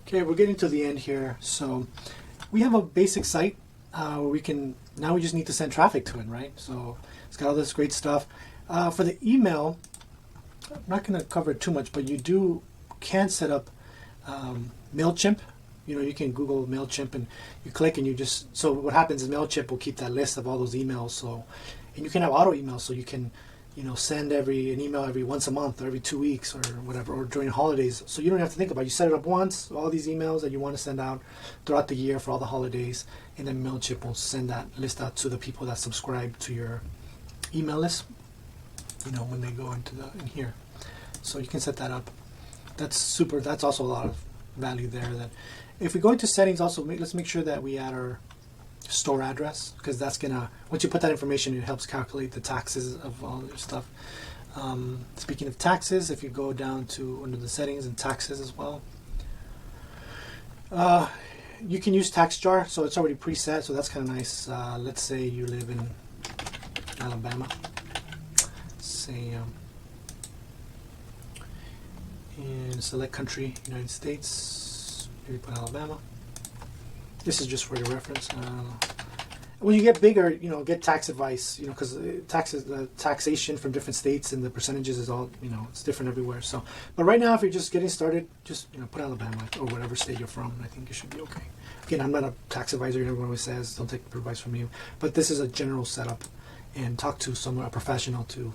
Okay, we're getting to the end here. So we have a basic site where we just need to send traffic to it, right? So it's got all this great stuff. For the email, I'm not going to cover it too much, but you can set up MailChimp. You can Google MailChimp and you click and so what happens is MailChimp will keep that list of all those emails. And you can have auto emails, so you can send an email every once a month or every 2 weeks or whatever, or during holidays. So you don't have to think about it. You set it up once, all these emails that you want to send out throughout the year for all the holidays, and then MailChimp will send that list out to the people that subscribe to your email list, when they go in here. So you can set that up. That's super. That's also a lot of value there. That if we go into settings, also let's make sure that we add our store address, because that's gonna, once you put that information, it helps calculate the taxes of all your stuff. Speaking of taxes, if you go down to under the settings and taxes as well, you can use TaxJar, so it's already preset, so that's kind of nice. Let's say you live in Alabama, say in select country, United States, maybe put Alabama. This is just for your reference. When you get bigger, get tax advice, because taxation from different states and the percentages is all, it's different everywhere. So, but right now, if you're just getting started, just put Alabama or whatever state you're from. I think you should be okay. Again, I'm not a tax advisor. Everyone always says don't take advice from you, but this is a general setup, and talk to a professional to.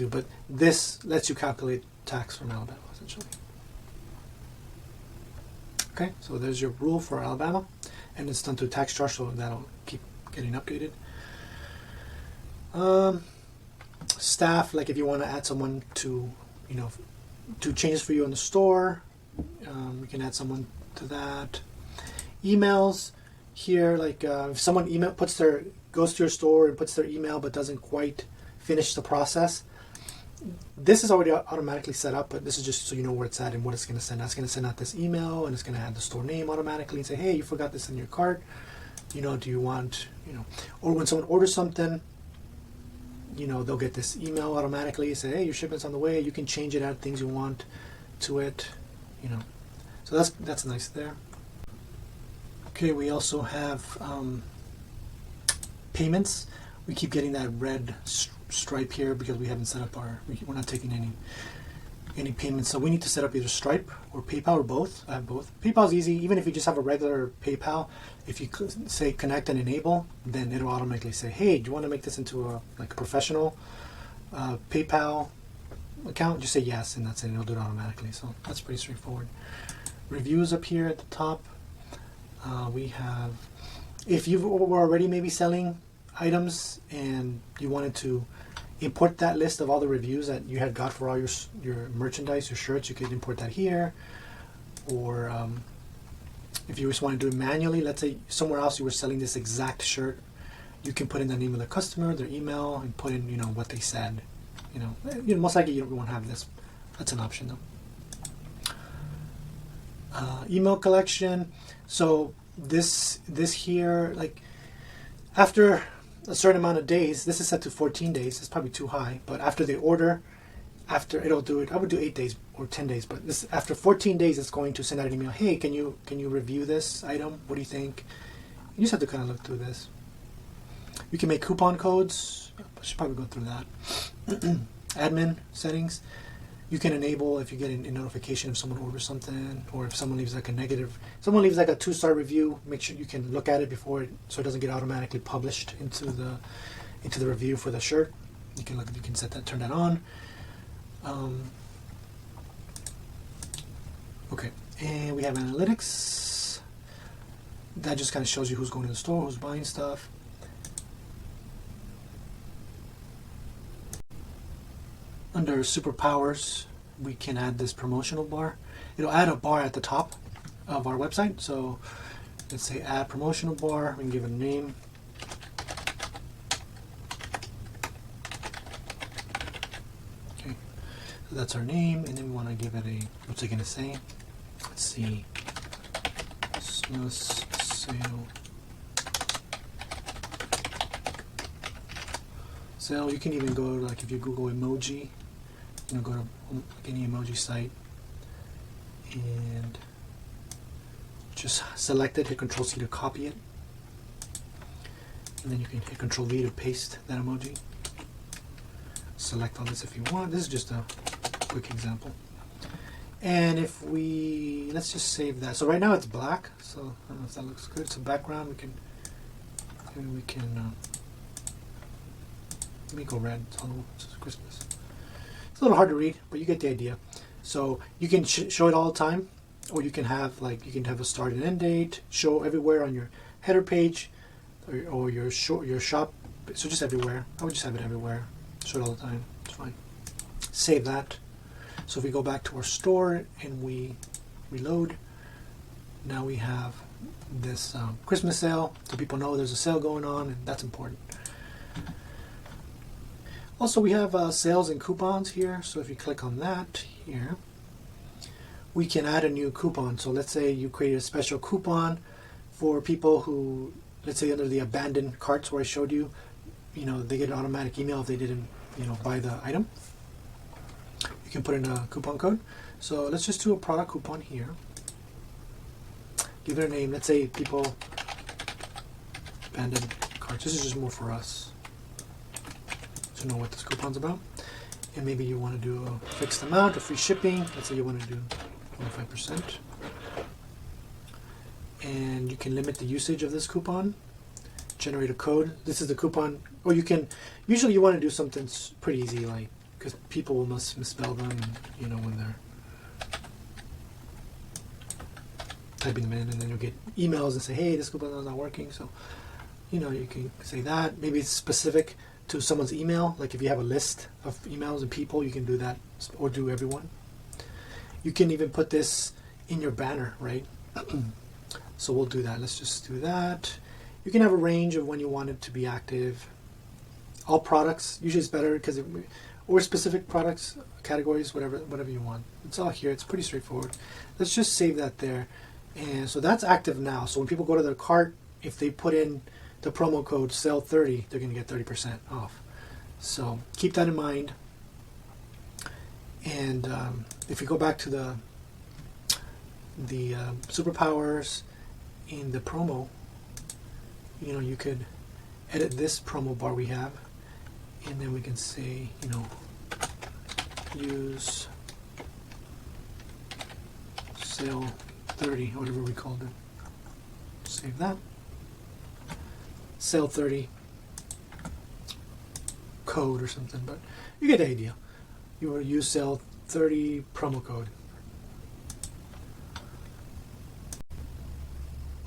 But this lets you calculate tax from Alabama essentially. Okay, so there's your rule for Alabama, and it's done through TaxJar, so that'll keep getting updated. Staff, like if you want to add someone to, do changes for you in the store, you can add someone to that. Emails here, like if someone goes to your store and puts their email but doesn't quite finish the process, this is already automatically set up, but this is just so you know where it's at and what it's going to send. It's going to send out this email, and it's going to add the store name automatically and say, hey, you forgot this in your cart. Do you want, or when someone orders something, they'll get this email automatically, say, hey, your shipment's on the way. You can change it, add things you want to it, So that's nice there. Okay, we also have payments. We keep getting that red Stripe here because we haven't set up we're not taking any payments, so we need to set up either Stripe or PayPal or both. I have both. PayPal's easy. Even if you just have a regular PayPal, if you say connect and enable, then it'll automatically say, hey, do you want to make this into a professional PayPal account? Just say yes, and that's it. It'll do it automatically. So that's pretty straightforward. Reviews up here at the top. We have, if you were already maybe selling items and you wanted to import that list of all the reviews that you had got for all your merchandise, your shirts, you could import that here. Or if you just want to do it manually, let's say somewhere else you were selling this exact shirt, you can put in the name of the customer, their email, and put in what they said. Most likely you won't have this. That's an option though. Email collection. So this here, like after a certain amount of days, this is set to 14 days. It's probably too high, but after they order, it'll do it. I would do 8 days or 10 days, but this after 14 days, it's going to send out an email. Hey, can you review this item? What do you think? You just have to kind of look through this. You can make coupon codes. I should probably go through that. Admin settings. You can enable if you get a notification if someone orders something, or if someone leaves like a 2-star review. Make sure you can look at it so it doesn't get automatically published into the review for the shirt. You can turn that on. Okay, and we have analytics. That just kind of shows you who's going to the store, who's buying stuff. Under superpowers, we can add this promotional bar. It'll add a bar at the top of our website. So let's say add promotional bar. We can give it a name. Okay, so that's our name, and then we want to give it what's it going to say? Let's see. Sale. You can even go like if you Google emoji. Go to any emoji site, and just select it, hit Control C to copy it, and then you can hit Control V to paste that emoji. Select all this if you want. This is just a quick example. And if we, let's just save that. So right now it's black, so I don't know if that looks good. It's a background. Maybe we can let me go red. It's Christmas. It's a little hard to read, but you get the idea. So you can show it all the time, or you can have a start and end date, show everywhere on your header page, or your shop. So just everywhere. I would just have it everywhere. Show it all the time. It's fine. Save that. So if we go back to our store and we reload, now we have this Christmas sale, so people know there's a sale going on, and that's important. Also, we have sales and coupons here. So if you click on that here, we can add a new coupon. So let's say you created a special coupon for people who, let's say under the abandoned carts where I showed you, they get an automatic email if they didn't, buy the item. You can put in a coupon code. So let's just do a product coupon here. Give it a name. Let's say people abandoned carts. This is just more for us to know what this coupon's about. And maybe you want to do a fixed amount of free shipping. Let's say you want to do 25%. And you can limit the usage of this coupon. Generate a code. This is the coupon. Or you can, usually you want to do something pretty easy, like, because people will misspell them, when they're typing them in, and then you'll get emails and say, hey, this coupon is not working. So, you can say that. Maybe it's specific to someone's email. Like if you have a list of emails and people, you can do that, or do everyone. You can even put this in your banner, right? So we'll do that. Let's just do that. You can have a range of when you want it to be active. All products, usually it's better because or specific products, categories, whatever you want. It's all here. It's pretty straightforward. Let's just save that there. And so that's active now. So when people go to their cart, if they put in the promo code SALE30, they're going to get 30% off. So keep that in mind. And if you go back to the superpowers in the promo, you could edit this promo bar we have, and then we can say, use sale 30, whatever we called it. Save that. Sale 30 code or something, but you get the idea. You will use sale 30 promo code.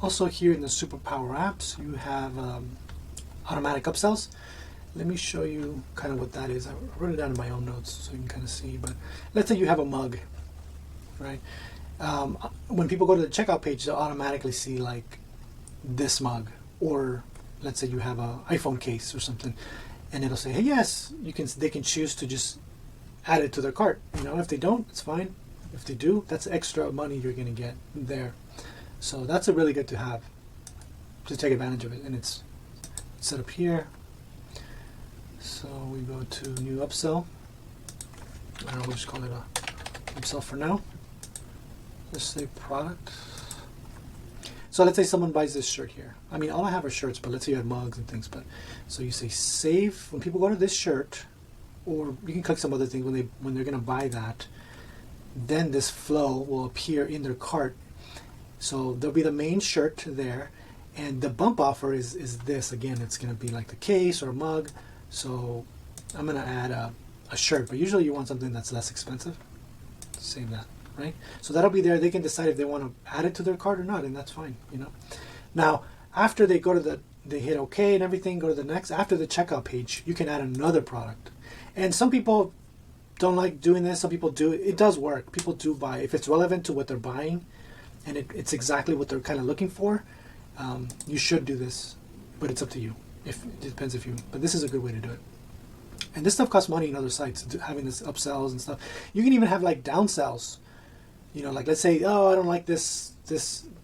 Also here in the Superpower apps, you have automatic upsells. Let me show you kind of what that is. I wrote it down in my own notes so you can kind of see, but let's say you have a mug, right? When people go to the checkout page, they'll automatically see like this mug, or let's say you have an iPhone case or something, and it'll say, hey, yes, they can choose to just add it to their cart. If they don't, it's fine. If they do, that's extra money you're going to get there. So that's a really good to have, to take advantage of it. And it's set up here. So we go to new upsell. I don't know, we'll just call it a upsell for now. Let's say product. So let's say someone buys this shirt here. I mean, all I have are shirts, but let's say you have mugs and things. But so you say save when people go to this shirt, or you can click some other things when they're going to buy that. Then this flow will appear in their cart. So there'll be the main shirt there, and the bump offer is this. Again, it's going to be like the case or a mug. So I'm going to add a shirt, but usually you want something that's less expensive. Save that, right? So that'll be there. They can decide if they want to add it to their cart or not, and that's fine, Now, after they go to they hit OK and everything, go to the next. After the checkout page, you can add another product. And some people don't like doing this. Some people do. It does work. People do buy. If it's relevant to what they're buying, and it's exactly what they're kind of looking for, you should do this, but it's up to you. It depends but this is a good way to do it. And this stuff costs money in other sites, having this upsells and stuff. You can even have like downsells, like let's say, oh, I don't like this,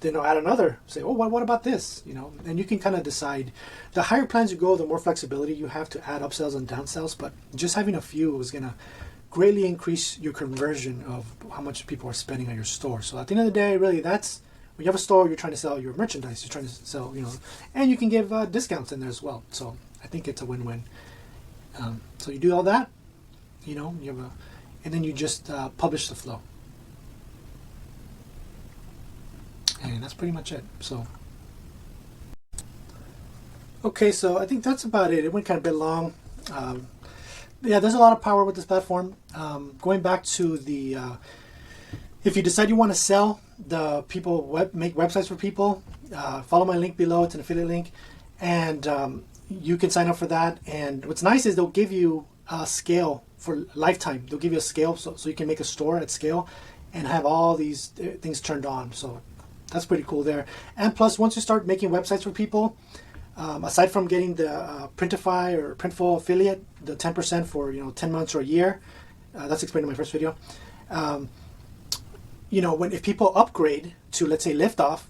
then add another, say, oh, what about this, and you can kind of decide. The higher plans you go, the more flexibility you have to add upsells and downsells, but just having a few is going to greatly increase your conversion of how much people are spending on your store. So at the end of the day, really, that's when you have a store, you're trying to sell your merchandise, you're trying to sell, and you can give discounts in there as well. So I think it's a win-win. So you do all that, you have and then you just publish the flow. And that's pretty much it. So, okay, so I think that's about it. It went kind of a bit long. Yeah, there's a lot of power with this platform. Going back to the, if you decide you want to sell, the people make websites for people, follow my link below. It's an affiliate link, and you can sign up for that. And what's nice is they'll give you a scale for lifetime. They'll give you a scale so you can make a store at scale and have all these things turned on. So that's pretty cool there. And plus, once you start making websites for people, aside from getting the Printify or Printful affiliate, the 10% for 10 months or a year, that's explained in my first video. If people upgrade to, let's say, Liftoff,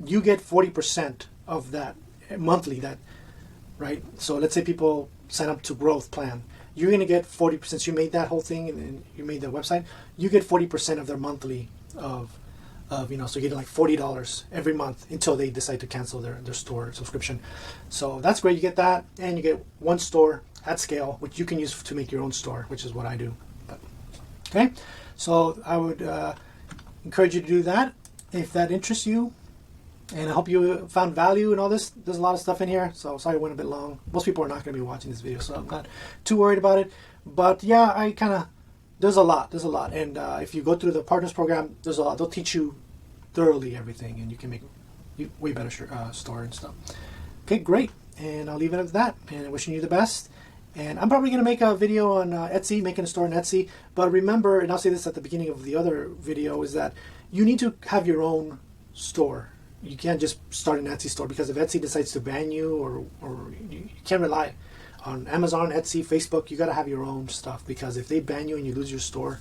you get 40% of that monthly. Right? So let's say people sign up to Growth Plan, you're going to get 40%. Since you made that whole thing and you made the website, you get 40% of their monthly of so you get like $40 every month until they decide to cancel their store subscription. So that's great. You get that, and you get one store at scale, which you can use to make your own store, which is what I do. Okay, so I would encourage you to do that if that interests you, and I hope you found value in all this. There's a lot of stuff in here, so sorry it went a bit long. Most people are not going to be watching this video, so I'm not too worried about it. But yeah, there's a lot, and if you go through the Partners Program, there's a lot. They'll teach you thoroughly everything, and you can make a way better store and stuff. Okay, great, and I'll leave it at that, and wishing you the best. And I'm probably going to make a video on Etsy, making a store on Etsy, but remember, and I'll say this at the beginning of the other video, is that you need to have your own store. You can't just start an Etsy store, because if Etsy decides to ban you, or you can't rely on Amazon, Etsy, Facebook. You got to have your own stuff, because if they ban you and you lose your store,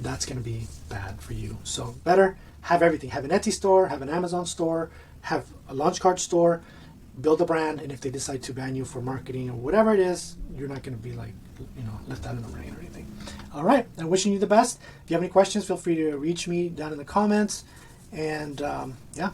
that's going to be bad for you. So better have everything. Have an Etsy store, have an Amazon store, have a Launchcart store, build a brand, and if they decide to ban you for marketing or whatever it is, you're not going to be left out in the rain or anything. All right, I'm wishing you the best. If you have any questions, feel free to reach me down in the comments. And yeah,